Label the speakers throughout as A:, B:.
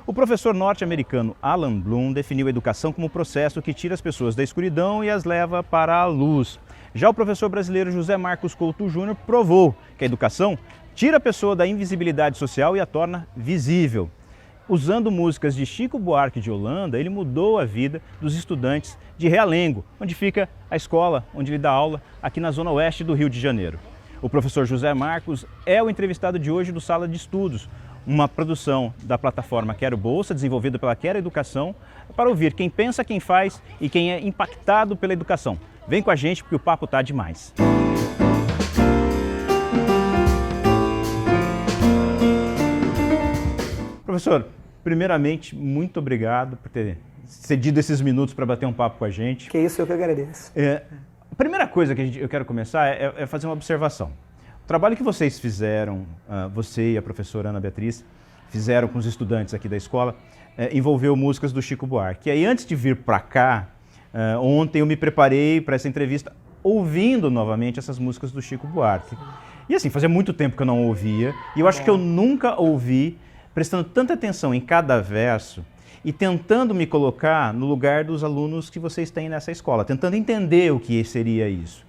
A: O professor norte-americano Alan Bloom definiu a educação como um processo que tira as pessoas da escuridão e as leva para a luz. Já o professor brasileiro José Marcos Couto Júnior provou que a educação tira a pessoa da invisibilidade social e a torna visível. Usando músicas de Chico Buarque de Holanda, ele mudou a vida dos estudantes de Realengo, onde fica a escola onde ele dá aula, aqui na zona oeste do Rio de Janeiro. O professor José Marcos é o entrevistado de hoje do Sala de Estudos, uma produção da plataforma Quero Bolsa, desenvolvida pela Quero Educação, para ouvir quem pensa, quem faz e quem é impactado pela educação. Vem com a gente porque o papo tá demais. Professor, primeiramente, muito obrigado por ter cedido esses minutos para bater um papo com a gente.
B: Que isso, eu que agradeço.
A: A primeira coisa que eu quero começar é fazer uma observação. O trabalho que vocês fizeram, você e a professora Ana Beatriz, fizeram com os estudantes aqui da escola, envolveu músicas do Chico Buarque. E aí, antes de vir para cá, ontem eu me preparei para essa entrevista ouvindo novamente essas músicas do Chico Buarque. E assim, fazia muito tempo que eu não ouvia, e eu acho que eu nunca ouvi prestando tanta atenção em cada verso e tentando me colocar no lugar dos alunos que vocês têm nessa escola, tentando entender o que seria isso.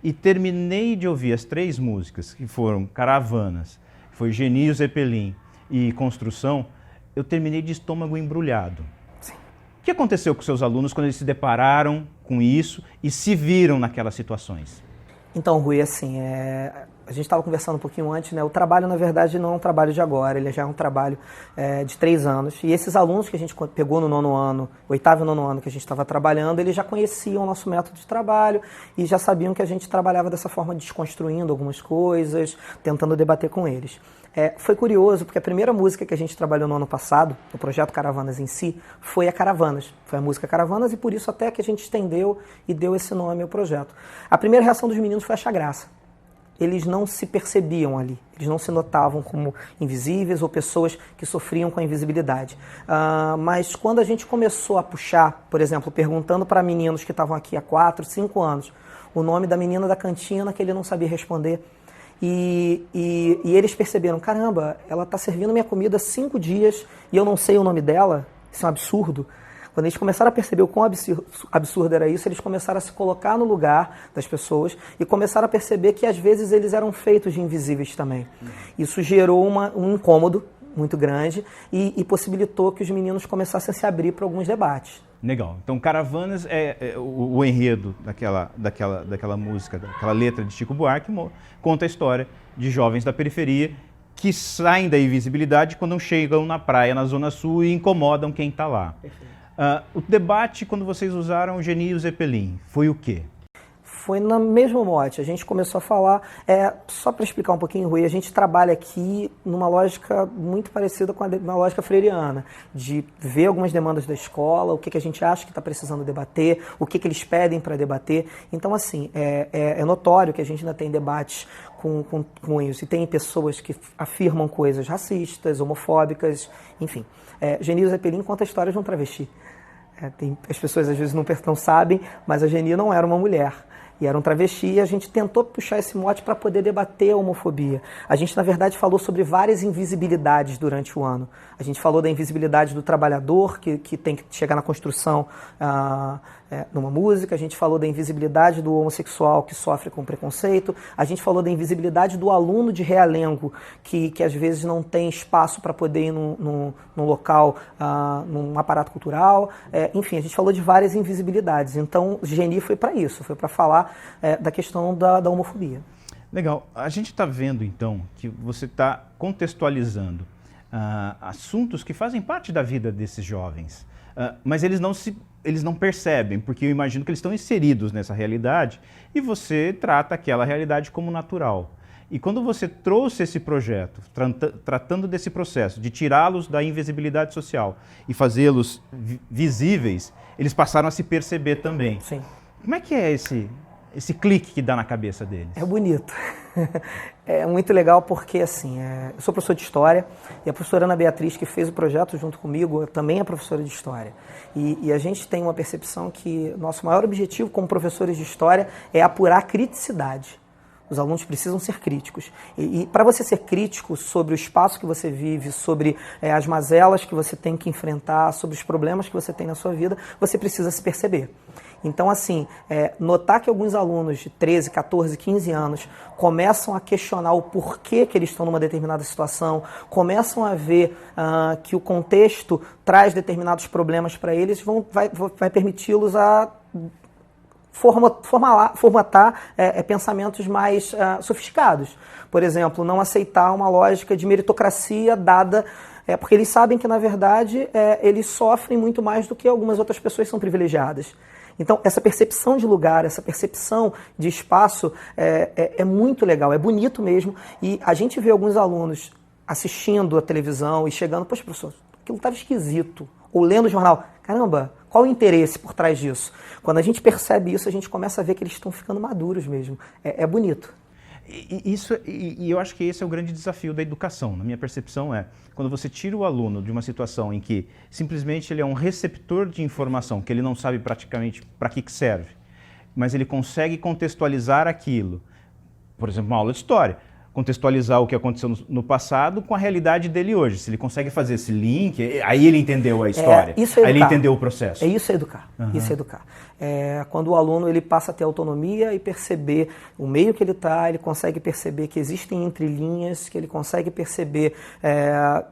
A: E terminei de ouvir as 3 músicas, que foram Caravanas, foi Genio Zeppelin e Construção, eu terminei de estômago embrulhado.
B: Sim.
A: O que aconteceu com seus alunos quando eles se depararam com isso e se viram naquelas situações?
B: Então, Rui, assim, a gente estava conversando um pouquinho antes, né? O trabalho, na verdade, não é um trabalho de agora, ele já é um trabalho de 3 anos. E esses alunos que a gente pegou no 9º ano, 8º e 9º ano que a gente estava trabalhando, eles já conheciam o nosso método de trabalho e já sabiam que a gente trabalhava dessa forma, desconstruindo algumas coisas, tentando debater com eles. Foi curioso, porque a primeira música que a gente trabalhou no ano passado, no projeto Caravanas em si, foi a Caravanas. Foi a música Caravanas e por isso até que a gente estendeu e deu esse nome ao projeto. A primeira reação dos meninos foi achar graça. Eles não se percebiam ali, eles não se notavam como invisíveis ou pessoas que sofriam com a invisibilidade. Mas quando a gente começou a puxar, por exemplo, perguntando para meninos que estavam aqui há 4, 5 anos, o nome da menina da cantina que ele não sabia responder, e eles perceberam, caramba, ela está servindo minha comida há 5 dias e eu não sei o nome dela, isso é um absurdo. Quando eles começaram a perceber o quão absurdo era isso, eles começaram a se colocar no lugar das pessoas e começaram a perceber que às vezes eles eram feitos de invisíveis também. Isso gerou um incômodo muito grande e possibilitou que os meninos começassem a se abrir para alguns debates.
A: Legal. Então, Caravanas é o enredo daquela música, daquela letra de Chico Buarque, conta a história de jovens da periferia que saem da invisibilidade quando chegam na praia, na Zona Sul, e incomodam quem está lá. O debate, quando vocês usaram o Genio Zeppelin, foi o quê?
B: Foi no mesmo mote, a gente começou a falar, só para explicar um pouquinho, Rui, a gente trabalha aqui numa lógica muito parecida com a lógica freiriana, de ver algumas demandas da escola, o que a gente acha que está precisando debater, o que eles pedem para debater. Então, assim, é notório que a gente ainda tem debates com isso, e tem pessoas que afirmam coisas racistas, homofóbicas, enfim. Genio Zeppelin conta a história de um travesti. As pessoas às vezes não sabem, mas a Geni não era uma mulher. E era um travesti e a gente tentou puxar esse mote para poder debater a homofobia. A gente, na verdade, falou sobre várias invisibilidades durante o ano. A gente falou da invisibilidade do trabalhador, que tem que chegar na construção numa música. A gente falou da invisibilidade do homossexual que sofre com preconceito. A gente falou da invisibilidade do aluno de Realengo, que às vezes não tem espaço para poder ir num local, num aparato cultural. Enfim, a gente falou de várias invisibilidades. Então, o Geni foi para isso, foi para falar da questão da homofobia.
A: Legal. A gente está vendo, então, que você está contextualizando assuntos que fazem parte da vida desses jovens, mas eles não percebem, porque eu imagino que eles estão inseridos nessa realidade e você trata aquela realidade como natural. E quando você trouxe esse projeto, tratando desse processo, de tirá-los da invisibilidade social e fazê-los visíveis, eles passaram a se perceber também.
B: Sim.
A: Como é que é esse clique que dá na cabeça deles?
B: É bonito. É muito legal porque, assim, eu sou professor de História e a professora Ana Beatriz, que fez o projeto junto comigo, também é professora de História. E a gente tem uma percepção que nosso maior objetivo como professores de História é apurar a criticidade. Os alunos precisam ser críticos. E para você ser crítico sobre o espaço que você vive, sobre as mazelas que você tem que enfrentar, sobre os problemas que você tem na sua vida, você precisa se perceber. Então, assim, notar que alguns alunos de 13, 14, 15 anos começam a questionar o porquê que eles estão numa determinada situação, começam a ver que o contexto traz determinados problemas para eles, vai permiti-los a formatar pensamentos mais sofisticados. Por exemplo, não aceitar uma lógica de meritocracia dada, porque eles sabem que, na verdade, eles sofrem muito mais do que algumas outras pessoas que são privilegiadas. Então, essa percepção de lugar, essa percepção de espaço é muito legal, é bonito mesmo. E a gente vê alguns alunos assistindo a televisão e chegando, poxa, professor, aquilo estava esquisito. Ou lendo o jornal, caramba, qual o interesse por trás disso? Quando a gente percebe isso, a gente começa a ver que eles estão ficando maduros mesmo. É bonito.
A: E eu acho que esse é o grande desafio da educação, na minha percepção quando você tira o aluno de uma situação em que simplesmente ele é um receptor de informação, que ele não sabe praticamente para que serve, mas ele consegue contextualizar aquilo, por exemplo, uma aula de história, contextualizar o que aconteceu no passado com a realidade dele hoje. Se ele consegue fazer esse link, aí ele entendeu a história, aí ele entendeu o processo.
B: Isso é educar, isso é educar. Quando o aluno ele passa a ter autonomia e perceber o meio que ele está, ele consegue perceber que existem entrelinhas, que ele consegue perceber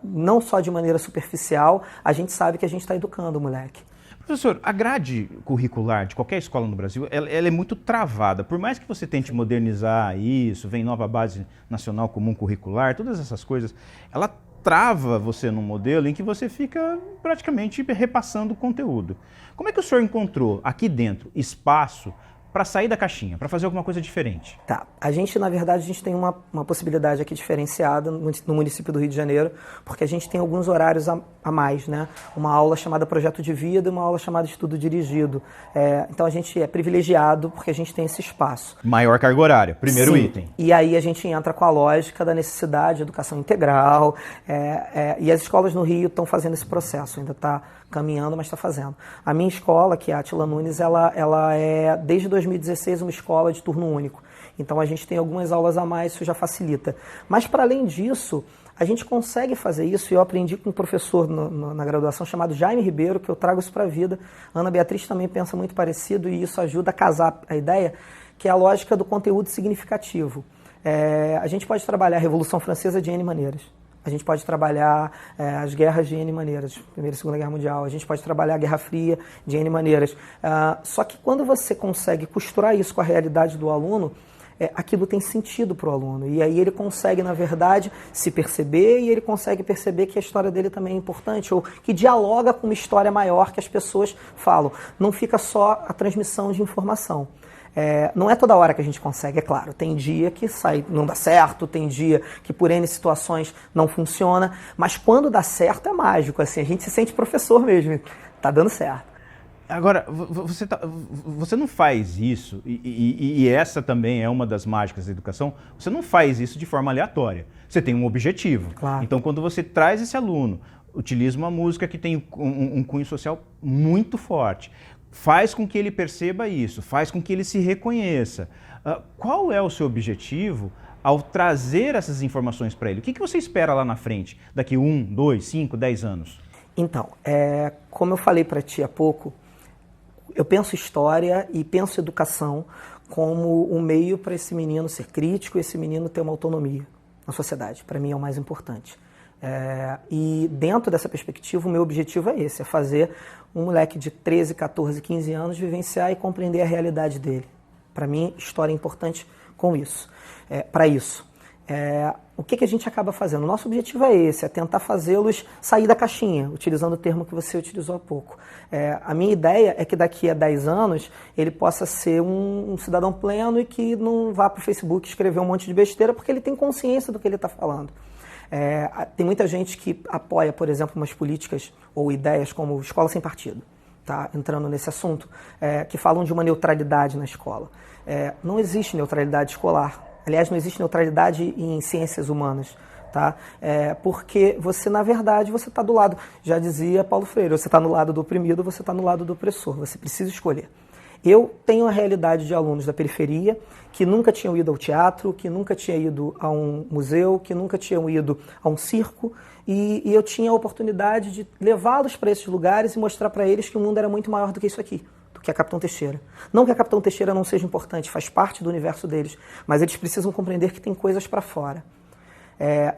B: não só de maneira superficial, a gente sabe que a gente está educando o moleque.
A: Professor, a grade curricular de qualquer escola no Brasil, ela é muito travada. Por mais que você tente modernizar isso, vem nova base nacional comum curricular, todas essas coisas, ela trava você num modelo em que você fica praticamente repassando o conteúdo. Como é que o senhor encontrou aqui dentro espaço para sair da caixinha, para fazer alguma coisa diferente?
B: Tá. A gente, na verdade, a gente tem uma possibilidade aqui diferenciada no município do Rio de Janeiro, porque a gente tem alguns horários a mais, né? Uma aula chamada Projeto de Vida e uma aula chamada Estudo Dirigido. Então a gente é privilegiado porque a gente tem esse espaço.
A: Maior carga horária, primeiro
B: Sim.
A: item.
B: E aí a gente entra com a lógica da necessidade de educação integral, e as escolas no Rio estão fazendo esse processo, ainda está caminhando, mas está fazendo. A minha escola, que é a Atila Nunes, ela é, desde 2016, uma escola de turno único. Então a gente tem algumas aulas a mais, isso já facilita. Mas para além disso, a gente consegue fazer isso, e eu aprendi com um professor na graduação chamado Jaime Ribeiro, que eu trago isso para a vida. A Ana Beatriz também pensa muito parecido, e isso ajuda a casar a ideia, que é a lógica do conteúdo significativo. A gente pode trabalhar a Revolução Francesa de N maneiras. A gente pode trabalhar as guerras de N maneiras, Primeira e Segunda Guerra Mundial. A gente pode trabalhar a Guerra Fria de N maneiras. Só que quando você consegue costurar isso com a realidade do aluno, aquilo tem sentido para o aluno. E aí ele consegue, na verdade, se perceber, e ele consegue perceber que a história dele também é importante, ou que dialoga com uma história maior que as pessoas falam. Não fica só a transmissão de informação. Não é toda hora que a gente consegue, é claro. Tem dia que não dá certo, tem dia que por N situações não funciona, mas quando dá certo é mágico, assim, a gente se sente professor mesmo, tá dando certo.
A: Agora, você não faz isso, e essa também é uma das mágicas da educação, você não faz isso de forma aleatória. Você tem um objetivo.
B: Claro.
A: Então, quando você traz esse aluno, utiliza uma música que tem um cunho social muito forte, faz com que ele perceba isso, faz com que ele se reconheça. Qual é o seu objetivo ao trazer essas informações para ele? O que você espera lá na frente, daqui 1, 2, 5, 10 anos?
B: Então, como eu falei para ti há pouco, eu penso história e penso educação como um meio para esse menino ser crítico, esse menino ter uma autonomia na sociedade. Para mim é o mais importante. E dentro dessa perspectiva, o meu objetivo é esse, é fazer um moleque de 13, 14, 15 anos vivenciar e compreender a realidade dele. Para mim, história é importante com isso. Para isso. O que a gente acaba fazendo? O nosso objetivo é esse, é tentar fazê-los sair da caixinha, utilizando o termo que você utilizou há pouco. A minha ideia é que daqui a 10 anos ele possa ser um cidadão pleno e que não vá para o Facebook escrever um monte de besteira, porque ele tem consciência do que ele está falando. Tem muita gente que apoia, por exemplo, umas políticas ou ideias como escola sem partido, tá? Entrando nesse assunto, que falam de uma neutralidade na escola. Não existe neutralidade escolar. Aliás, não existe neutralidade em ciências humanas, tá? Porque você, na verdade, você está do lado, já dizia Paulo Freire, você está no lado do oprimido, você está no lado do opressor, você precisa escolher. Eu tenho a realidade de alunos da periferia que nunca tinham ido ao teatro, que nunca tinham ido a um museu, que nunca tinham ido a um circo, e eu tinha a oportunidade de levá-los para esses lugares e mostrar para eles que o mundo era muito maior do que isso aqui, do que a Capitão Teixeira. Não que a Capitão Teixeira não seja importante, faz parte do universo deles, mas eles precisam compreender que tem coisas para fora.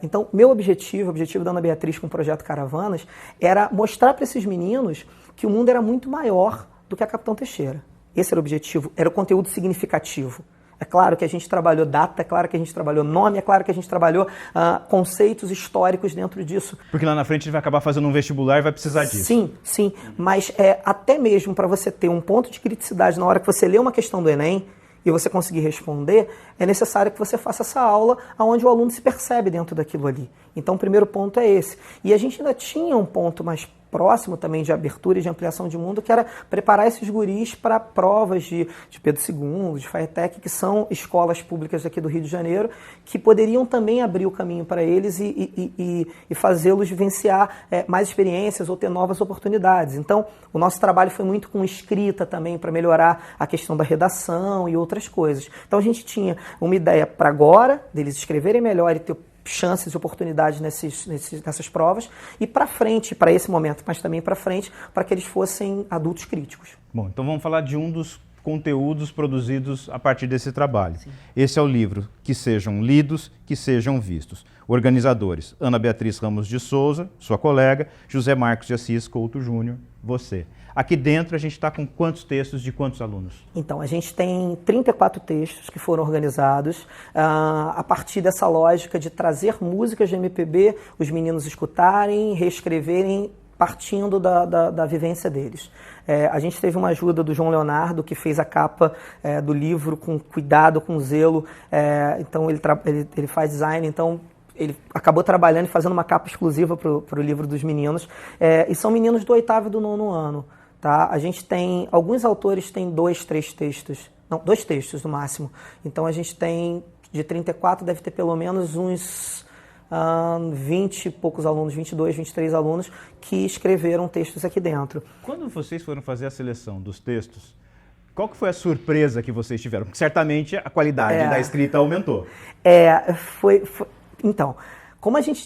B: Então, meu objetivo, o objetivo da Ana Beatriz com o Projeto Caravanas, era mostrar para esses meninos que o mundo era muito maior do que a Capitão Teixeira. Esse era o objetivo, era o conteúdo significativo. É claro que a gente trabalhou data, é claro que a gente trabalhou nome, é claro que a gente trabalhou conceitos históricos dentro disso.
A: Porque lá na frente ele vai acabar fazendo um vestibular e vai precisar disso.
B: Sim, sim. Mas até mesmo para você ter um ponto de criticidade na hora que você lê uma questão do Enem e você conseguir responder, é necessário que você faça essa aula onde o aluno se percebe dentro daquilo ali. Então o primeiro ponto é esse. E a gente ainda tinha um ponto mais próximo também de abertura e de ampliação de mundo, que era preparar esses guris para provas de Pedro II, de FATEC, que são escolas públicas aqui do Rio de Janeiro, que poderiam também abrir o caminho para eles e fazê-los vivenciar mais experiências ou ter novas oportunidades. Então, o nosso trabalho foi muito com escrita também, para melhorar a questão da redação e outras coisas. Então, a gente tinha uma ideia para agora, deles escreverem melhor e ter chances e oportunidades nessas provas, e para frente, para esse momento, mas também para frente, para que eles fossem adultos críticos.
A: Bom, então vamos falar de um dos conteúdos produzidos a partir desse trabalho.
B: Sim.
A: Esse é o livro Que Sejam Lidos, Que Sejam Vistos. Organizadores: Ana Beatriz Ramos de Souza, sua colega, José Marcos de Assis Couto Júnior, você. Aqui dentro a gente está com quantos textos de quantos alunos? Então,
B: a gente tem 34 textos que foram organizados a partir dessa lógica de trazer músicas de MPB, os meninos escutarem, reescreverem, partindo da vivência deles. A gente teve uma ajuda do João Leonardo, que fez a capa do livro com cuidado, com zelo. Então, ele faz design, então ele acabou trabalhando e fazendo uma capa exclusiva para o livro dos meninos. E são meninos do 8º e do 9º ano. Tá? A gente tem, alguns autores têm 2 textos no máximo. Então a gente tem, de 34, deve ter pelo menos uns 20 e poucos alunos, 22, 23 alunos que escreveram textos aqui dentro.
A: Quando vocês foram fazer a seleção dos textos, qual que foi a surpresa que vocês tiveram? Porque certamente a qualidade da escrita aumentou.
B: Então, como a gente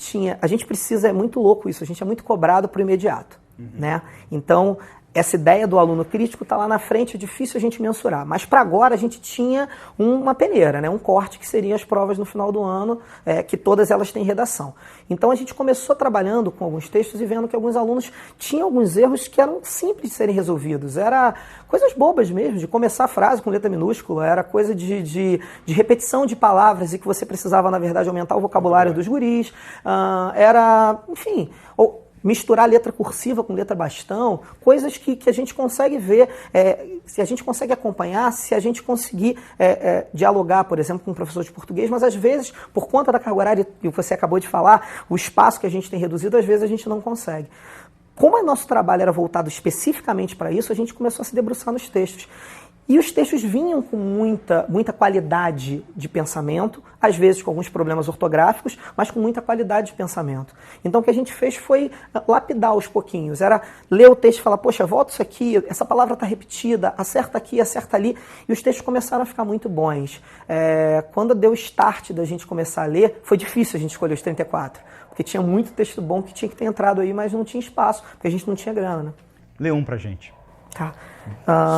B: precisa, é muito louco isso, a gente é muito cobrado para o imediato, né? Então, essa ideia do aluno crítico está lá na frente, é difícil a gente mensurar. Mas para agora a gente tinha uma peneira, né? Um corte que seriam as provas no final do ano, que todas elas têm redação. Então a gente começou trabalhando com alguns textos e vendo que alguns alunos tinham alguns erros que eram simples de serem resolvidos. Era coisas bobas mesmo, de começar a frase com letra minúscula, era coisa de repetição de palavras e que você precisava, na verdade, aumentar o vocabulário dos guris. Enfim... misturar letra cursiva com letra bastão, coisas que a gente consegue ver, se a gente consegue acompanhar, se a gente conseguir dialogar, por exemplo, com um professor de português, mas às vezes, por conta da carga horária que você acabou de falar, o espaço que a gente tem reduzido, às vezes a gente não consegue. Como o nosso trabalho era voltado especificamente para isso, a gente começou a se debruçar nos textos. E os textos vinham com muita qualidade de pensamento, às vezes com alguns problemas ortográficos, mas com muita qualidade de pensamento. Então o que a gente fez foi lapidar aos pouquinhos, era ler o texto e falar, poxa, volta isso aqui, essa palavra está repetida, acerta aqui, acerta ali, e os textos começaram a ficar muito bons. Quando deu o start da gente começar a ler, foi difícil a gente escolher os 34, porque tinha muito texto bom que tinha que ter entrado aí, mas não tinha espaço, porque a gente não tinha grana, né?
A: Lê um pra gente.
B: Tá.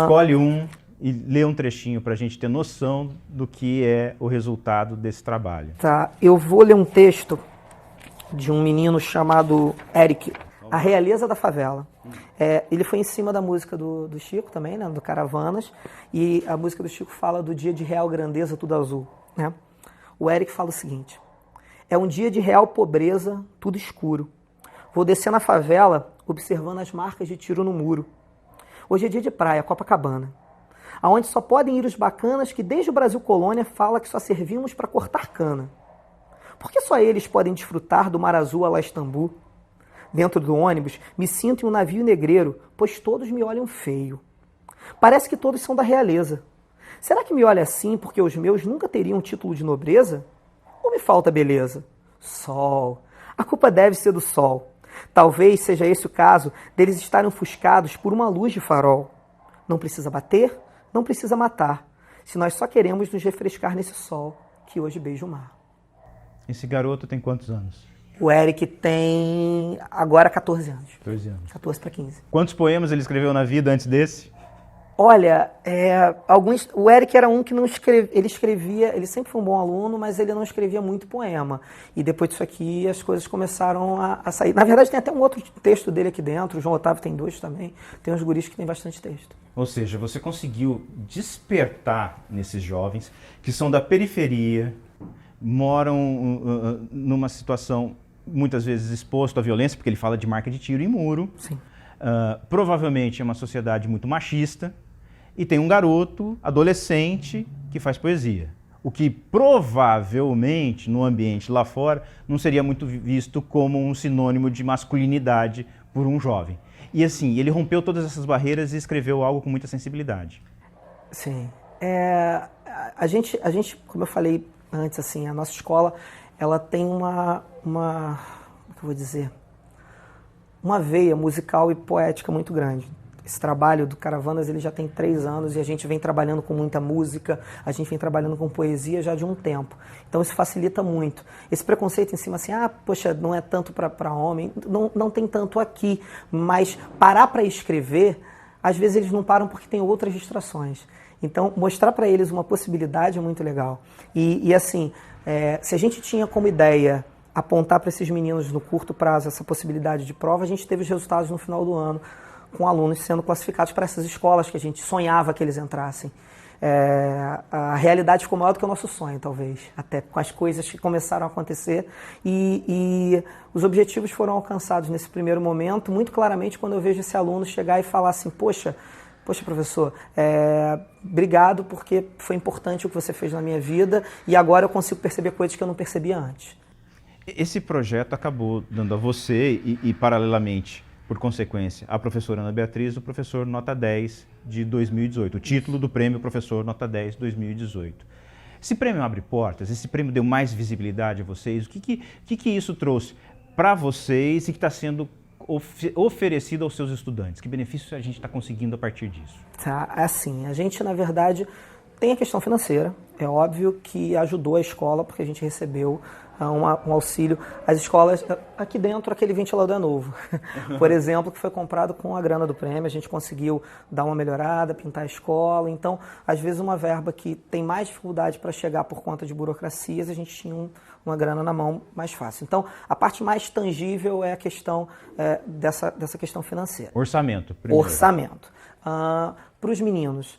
A: Escolhe um e lê um trechinho para a gente ter noção do que é o resultado desse trabalho.
B: Tá, eu vou ler um texto de um menino chamado Eric, A Realeza da Favela. Ele foi em cima da música do Chico também, né, do Caravanas, e a música do Chico fala do dia de real grandeza, tudo azul, né? O Eric fala o seguinte: é um dia de real pobreza, tudo escuro. Vou descer na favela, observando as marcas de tiro no muro. Hoje é dia de praia, Copacabana, aonde só podem ir os bacanas que desde o Brasil Colônia fala que só servimos para cortar cana. Por que só eles podem desfrutar do mar azul a lá Istambul? Dentro do ônibus, me sinto em um navio negreiro, pois todos me olham feio. Parece que todos são da realeza. Será que me olha assim porque os meus nunca teriam título de nobreza? Ou me falta beleza? Sol. A culpa deve ser do sol. Talvez seja esse o caso deles estarem ofuscados por uma luz de farol. Não precisa bater, não precisa matar, se nós só queremos nos refrescar nesse sol que hoje beija o mar.
A: Esse garoto tem quantos anos?
B: O Eric tem agora 14 anos.
A: 14 anos.
B: 14 para 15.
A: Quantos poemas ele escreveu na vida antes desse?
B: Olha, o Eric era um que não escrevia, ele escrevia, ele sempre foi um bom aluno, mas ele não escrevia muito poema. E depois disso aqui as coisas começaram a sair. Na verdade tem até um outro texto dele aqui dentro, o João Otávio tem 2 também, tem uns guris que tem bastante texto.
A: Ou seja, você conseguiu despertar nesses jovens que são da periferia, moram numa situação muitas vezes exposto à violência, porque ele fala de marca de tiro em muro.
B: Sim.
A: Provavelmente é uma sociedade muito machista, e tem um garoto, adolescente, que faz poesia. O que provavelmente, no ambiente lá fora, não seria muito visto como um sinônimo de masculinidade por um jovem. E assim, ele rompeu todas essas barreiras e escreveu algo com muita sensibilidade.
B: Sim. A gente, como eu falei antes, assim, a nossa escola, ela tem como é que eu vou dizer? Uma veia musical e poética muito grande. Esse trabalho do Caravanas ele já tem 3 anos e a gente vem trabalhando com muita música, a gente vem trabalhando com poesia já de um tempo. Então isso facilita muito. Esse preconceito em cima assim, poxa, não é tanto para homem, não tem tanto aqui, mas parar para escrever, às vezes eles não param porque tem outras distrações. Então mostrar para eles uma possibilidade é muito legal. E assim, se a gente tinha como ideia apontar para esses meninos no curto prazo essa possibilidade de prova, a gente teve os resultados no final do ano, com alunos sendo classificados para essas escolas que a gente sonhava que eles entrassem. A realidade ficou maior do que o nosso sonho, talvez, até com as coisas que começaram a acontecer. E os objetivos foram alcançados nesse primeiro momento, muito claramente quando eu vejo esse aluno chegar e falar assim, poxa, professor, obrigado porque foi importante o que você fez na minha vida e agora eu consigo perceber coisas que eu não percebia antes.
A: Esse projeto acabou dando a você e paralelamente, por consequência, a professora Ana Beatriz, o professor Nota 10 de 2018, o título do prêmio Professor Nota 10 2018. Esse prêmio abre portas, esse prêmio deu mais visibilidade a vocês, o que isso trouxe para vocês e que está sendo oferecido aos seus estudantes? Que benefício a gente está conseguindo a partir disso?
B: Assim, a gente, na verdade, tem a questão financeira, é óbvio que ajudou a escola, porque a gente recebeu um auxílio. As escolas, aqui dentro, aquele ventilador é novo, por exemplo, que foi comprado com a grana do prêmio, a gente conseguiu dar uma melhorada, pintar a escola, então, às vezes uma verba que tem mais dificuldade para chegar por conta de burocracias, a gente tinha uma grana na mão mais fácil. Então, a parte mais tangível é a questão dessa questão financeira.
A: Orçamento, primeiro.
B: Orçamento. Para os meninos,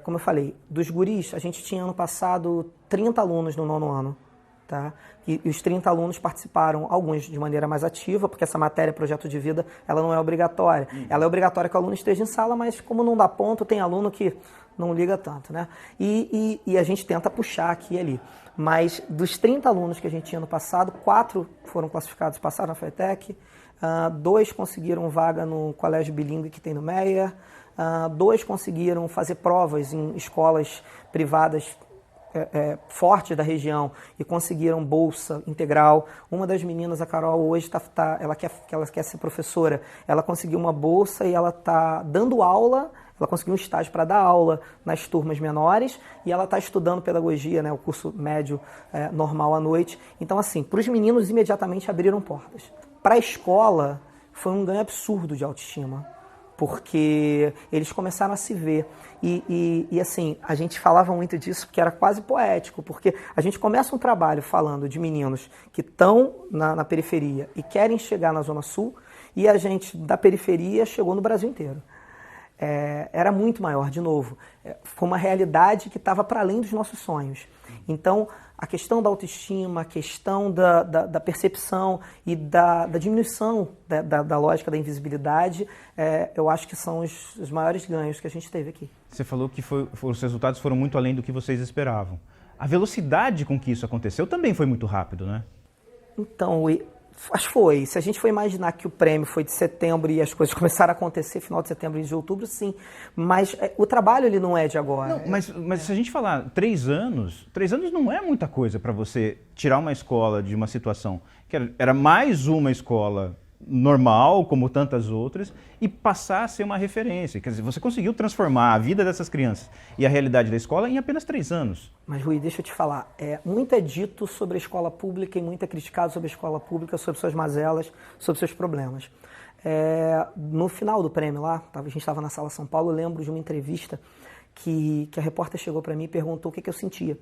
B: como eu falei, dos guris, a gente tinha ano passado 30 alunos no 9º ano. Tá? E os 30 alunos participaram, alguns de maneira mais ativa, porque essa matéria, projeto de vida, ela não é obrigatória. Ela é obrigatória que o aluno esteja em sala, mas como não dá ponto, tem aluno que não liga tanto, né? E a gente tenta puxar aqui e ali. Mas dos 30 alunos que a gente tinha no passado, 4 foram classificados, passaram na FETEC, 2 conseguiram vaga no colégio bilíngue que tem no Meia, 2 conseguiram fazer provas em escolas privadas fortes da região e conseguiram bolsa integral. Uma das meninas, a Carol, hoje ela quer ser professora. Ela conseguiu uma bolsa e ela está dando aula, ela conseguiu um estágio para dar aula nas turmas menores e ela está estudando pedagogia, né, o curso médio normal à noite. Então, assim, para os meninos imediatamente abriram portas. Para a escola foi um ganho absurdo de autoestima, porque eles começaram a se ver. E assim, a gente falava muito disso porque era quase poético, porque a gente começa um trabalho falando de meninos que estão na periferia e querem chegar na Zona Sul, e a gente da periferia chegou no Brasil inteiro. Era muito maior, de novo. Foi uma realidade que estava para além dos nossos sonhos. Então, a questão da autoestima, a questão da percepção e da diminuição da lógica da invisibilidade, eu acho que são os maiores ganhos que a gente teve aqui. Você
A: falou que os resultados foram muito além do que vocês esperavam. A velocidade com que isso aconteceu também foi muito rápido, né?
B: Então, acho que foi. Se a gente for imaginar que o prêmio foi de setembro e as coisas começaram a acontecer final de setembro e de outubro, sim. Mas o trabalho ele não é de agora.
A: Não, mas se a gente falar 3 anos não é muita coisa para você tirar uma escola de uma situação que era mais uma escola normal, como tantas outras, e passar a ser uma referência. Quer dizer, você conseguiu transformar a vida dessas crianças e a realidade da escola em apenas 3 anos.
B: Mas, Rui, deixa eu te falar, muito é dito sobre a escola pública e muito é criticado sobre a escola pública, sobre suas mazelas, sobre seus problemas. No final do prêmio lá, a gente estava na Sala São Paulo, eu lembro de uma entrevista que a repórter chegou para mim e perguntou o que eu sentia.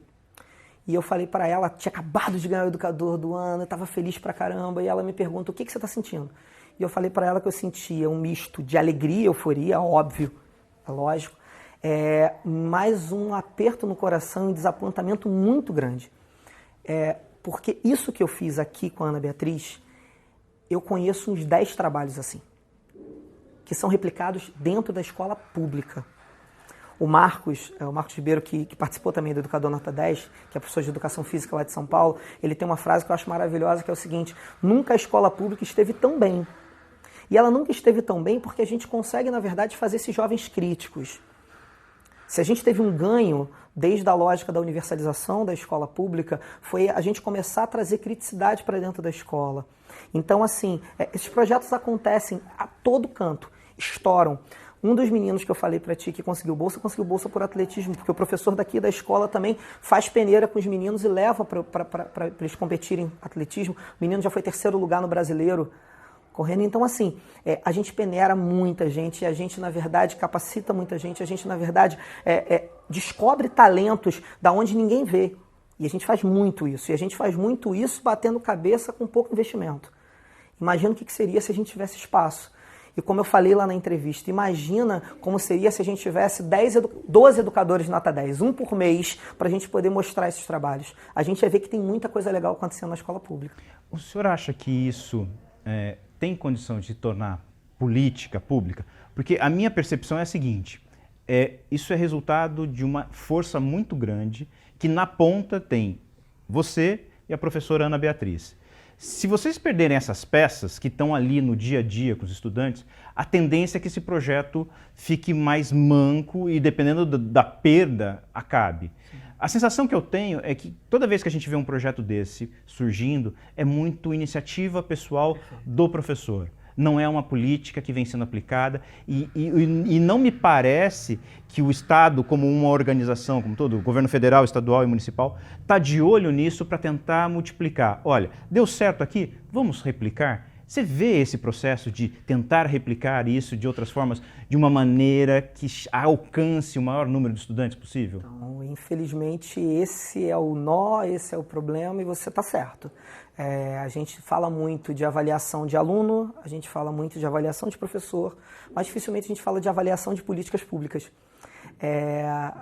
B: E eu falei para ela, tinha acabado de ganhar o Educador do Ano, eu estava feliz pra caramba, e ela me pergunta, o que você está sentindo? E eu falei para ela que eu sentia um misto de alegria, euforia, óbvio, é lógico, mais um aperto no coração e um desapontamento muito grande. Porque isso que eu fiz aqui com a Ana Beatriz, eu conheço uns 10 trabalhos assim, que são replicados dentro da escola pública. O Marcos Ribeiro, que participou também do Educador Nota 10, que é professor de Educação Física lá de São Paulo, ele tem uma frase que eu acho maravilhosa, que é o seguinte: nunca a escola pública esteve tão bem. E ela nunca esteve tão bem porque a gente consegue, na verdade, fazer esses jovens críticos. Se a gente teve um ganho, desde a lógica da universalização da escola pública, foi a gente começar a trazer criticidade para dentro da escola. Então, assim, esses projetos acontecem a todo canto, estouram. Um dos meninos que eu falei para ti que conseguiu bolsa por atletismo, porque o professor daqui da escola também faz peneira com os meninos e leva para eles competirem em atletismo. O menino já foi 3º lugar no brasileiro correndo. Então, assim, a gente peneira muita gente, a gente, na verdade, capacita muita gente, a gente, na verdade, descobre talentos da onde ninguém vê. E a gente faz muito isso. E a gente faz muito isso batendo cabeça com pouco investimento. Imagina o que seria se a gente tivesse espaço. E como eu falei lá na entrevista, imagina como seria se a gente tivesse 12 educadores nota 10, um por mês, para a gente poder mostrar esses trabalhos. A gente vai ver que tem muita coisa legal acontecendo na escola pública.
A: O senhor acha que isso tem condição de se tornar política pública? Porque a minha percepção é a seguinte, isso é resultado de uma força muito grande que na ponta tem você e a professora Ana Beatriz. Se vocês perderem essas peças que estão ali no dia a dia com os estudantes, a tendência é que esse projeto fique mais manco e, dependendo da perda, acabe. A sensação que eu tenho é que toda vez que a gente vê um projeto desse surgindo, é muito iniciativa pessoal do professor. Não é uma política que vem sendo aplicada e não me parece que o Estado, como uma organização, como todo, o governo federal, estadual e municipal, está de olho nisso para tentar multiplicar. Olha, deu certo aqui, vamos replicar? Você vê esse processo de tentar replicar isso de outras formas, de uma maneira que alcance o maior número de estudantes possível?
B: Então, infelizmente, esse é o nó, esse é o problema e você está certo. A gente fala muito de avaliação de aluno, a gente fala muito de avaliação de professor, mas dificilmente a gente fala de avaliação de políticas públicas.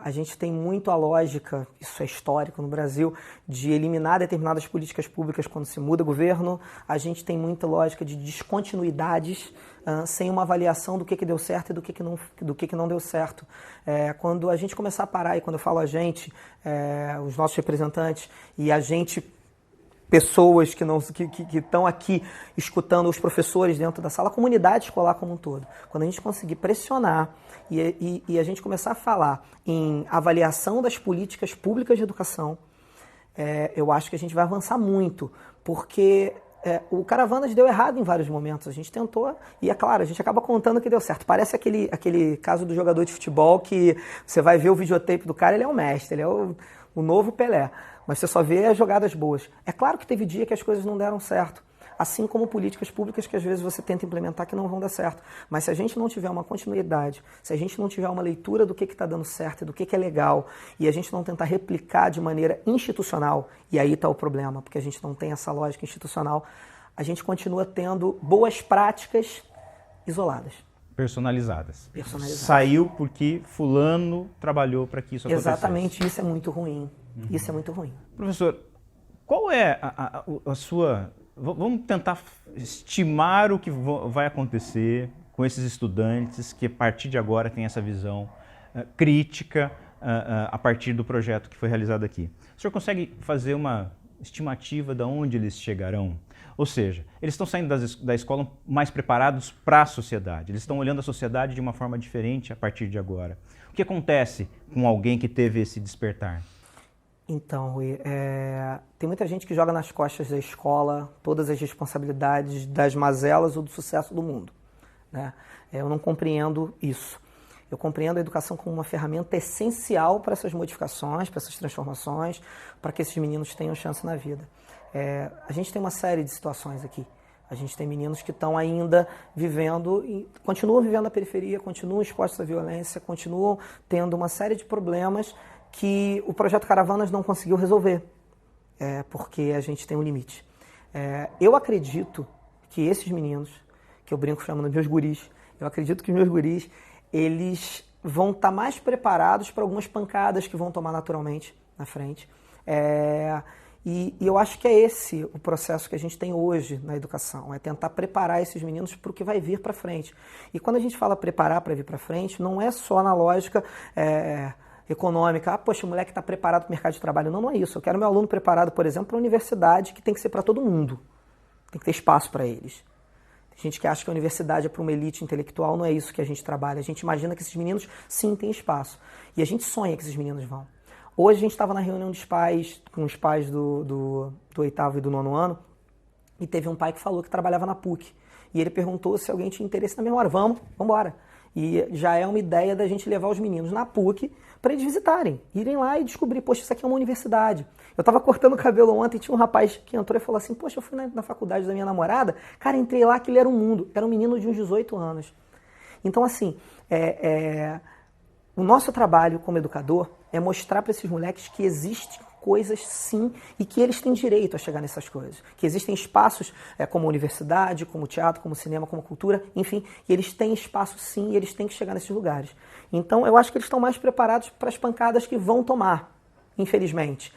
B: A gente tem muito a lógica, isso é histórico no Brasil, de eliminar determinadas políticas públicas quando se muda governo. A gente tem muita lógica de descontinuidades sem uma avaliação do que deu certo e do que não deu certo. Quando a gente começar a parar, e quando eu falo a gente, os nossos representantes e a gente, pessoas que estão aqui escutando os professores dentro da sala, a comunidade escolar como um todo. Quando a gente conseguir pressionar e a gente começar a falar em avaliação das políticas públicas de educação, eu acho que a gente vai avançar muito, porque o Caravanas deu errado em vários momentos. A gente tentou e, é claro, a gente acaba contando que deu certo. Parece aquele caso do jogador de futebol que você vai ver o videotape do cara, ele é o mestre, ele é o novo Pelé. Mas você só vê as jogadas boas. É claro que teve dia que as coisas não deram certo, assim como políticas públicas que às vezes você tenta implementar que não vão dar certo. Mas se a gente não tiver uma continuidade, se a gente não tiver uma leitura do que está dando certo e do que é legal, e a gente não tentar replicar de maneira institucional, e aí está o problema, porque a gente não tem essa lógica institucional, a gente continua tendo boas práticas isoladas.
A: Personalizadas. Saiu porque fulano trabalhou para que isso acontecesse.
B: Exatamente, isso é muito ruim. Isso é muito ruim.
A: Professor, qual é a sua... Vamos tentar estimar o que vai acontecer com esses estudantes que a partir de agora têm essa visão crítica a partir do projeto que foi realizado aqui. O senhor consegue fazer uma estimativa de onde eles chegarão? Ou seja, eles estão saindo da escola mais preparados para a sociedade, eles estão olhando a sociedade de uma forma diferente a partir de agora. O que acontece com alguém que teve esse despertar?
B: Então, Rui, tem muita gente que joga nas costas da escola todas as responsabilidades das mazelas ou do sucesso do mundo, né? Eu não compreendo isso. Eu compreendo a educação como uma ferramenta essencial para essas modificações, para essas transformações, para que esses meninos tenham chance na vida. A gente tem uma série de situações aqui. A gente tem meninos que estão ainda vivendo, continuam vivendo na periferia, continuam expostos à violência, continuam tendo uma série de problemas que o Projeto Caravanas não conseguiu resolver, porque a gente tem um limite. Eu acredito que esses meninos, que eu brinco chamando de meus guris, eu acredito que os meus guris, eles vão estar mais preparados para algumas pancadas que vão tomar naturalmente na frente. E eu acho que é esse o processo que a gente tem hoje na educação, é tentar preparar esses meninos para o que vai vir para frente. E quando a gente fala preparar para vir para frente, não é só na lógica econômica, poxa, o moleque está preparado para o mercado de trabalho. Não, não é isso. Eu quero meu aluno preparado, por exemplo, para a universidade, que tem que ser para todo mundo. Tem que ter espaço para eles. Tem gente que acha que a universidade é para uma elite intelectual, não é isso que a gente trabalha. A gente imagina que esses meninos, sim, têm espaço. E a gente sonha que esses meninos vão. Hoje a gente estava na reunião dos pais, com os pais do 8º e do 9º ano, e teve um pai que falou que trabalhava na PUC. E ele perguntou se alguém tinha interesse na mesma hora. Vamos embora. E já é uma ideia da gente levar os meninos na PUC para eles visitarem, irem lá e descobrir, poxa, isso aqui é uma universidade. Eu estava cortando o cabelo ontem e tinha um rapaz que entrou e falou assim, poxa, eu fui na faculdade da minha namorada, cara, entrei lá que ele era um mundo, era um menino de uns 18 anos. Então, assim, o nosso trabalho como educador é mostrar para esses moleques que existem coisas sim e que eles têm direito a chegar nessas coisas. Que existem espaços como a universidade, como teatro, como cinema, como cultura, enfim, e eles têm espaço sim e eles têm que chegar nesses lugares. Então eu acho que eles estão mais preparados para as pancadas que vão tomar, infelizmente.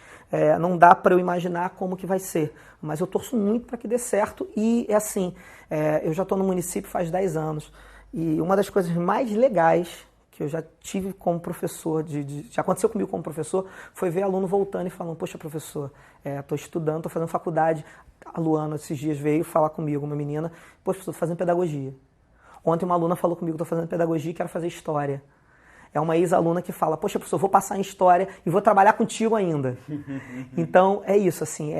B: Não dá para eu imaginar como que vai ser, mas eu torço muito para que dê certo e eu já estou no município faz 10 anos e uma das coisas mais legais que eu já tive como professor, já aconteceu comigo como professor, foi ver aluno voltando e falando, poxa, professor, estou estudando, estou fazendo faculdade. A Luana, esses dias, veio falar comigo, uma menina, poxa, professor, estou fazendo pedagogia. Ontem uma aluna falou comigo, estou fazendo pedagogia e quero fazer história. É uma ex-aluna que fala, poxa, professor, vou passar em história e vou trabalhar contigo ainda. Então, é isso, assim,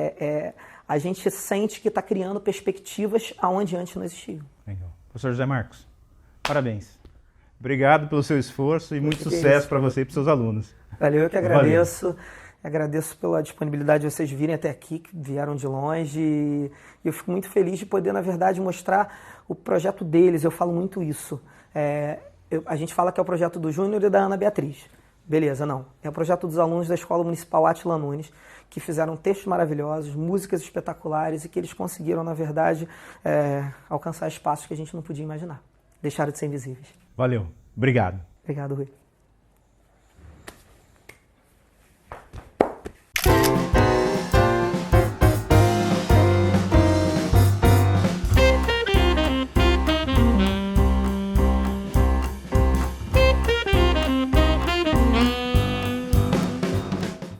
B: a gente sente que está criando perspectivas aonde antes não existiam.
A: Legal. Professor José Marcos, parabéns. Obrigado pelo seu esforço e muito sucesso para você e para os seus alunos.
B: Valeu, eu que agradeço. Valeu. Agradeço pela disponibilidade de vocês virem até aqui, que vieram de longe. E eu fico muito feliz de poder, na verdade, mostrar o projeto deles. Eu falo muito isso. A gente fala que é o projeto do Júnior e da Ana Beatriz. Beleza, não. É o projeto dos alunos da Escola Municipal Átila Nunes, que fizeram textos maravilhosos, músicas espetaculares e que eles conseguiram, na verdade, alcançar espaços que a gente não podia imaginar. Deixaram de ser invisíveis.
A: Valeu. Obrigado.
B: Obrigado, Rui.